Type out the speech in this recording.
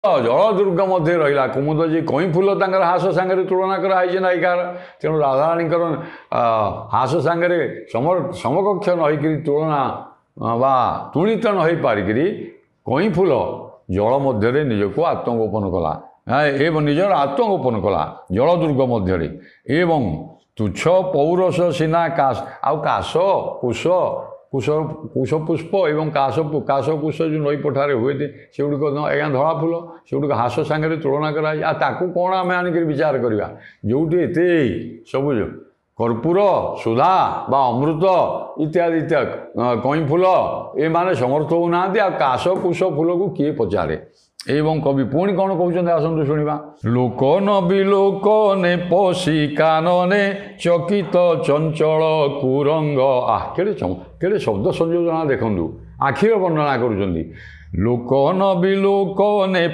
जल दुर्ग मध्य रहा कुमुद जी कई फूल तर हास सांगे तुलना कराई नायिकार तेणु राधाराणीकर हास सांगे समकक्ष नहींकि तुलना बा तुलित नई पारिक कई फूल जल मध्य निजक आत्मगोपन कला एवं निजर आत्मगोपन कला जल दुर्ग मध्य एवं तुच्छ पौरस सीना काश आश कुश कुश कुश पुष्प एवं काश कुश जो नई पठारे हुए थे से गुड़िक आज्ञा धला फूल से गुड़िक हास सांगे तुलना कराई ताकू कौन आम आनिक विचार करवा जोटी एत सबुज कर्पूर सुधा बा अमृत इत्यादि इत्यादि कई फूल ये माने समर्थ होना काश कुश फूल को किए पचारे एवं कवि पुणी कौन कहते आसतु शुणा लोक न बिलोक ने पशी कानने चकित चंचल कुरंग केड़े शब्द संयोजना देखु आखिर वर्णना कर लोक न बिलोक ने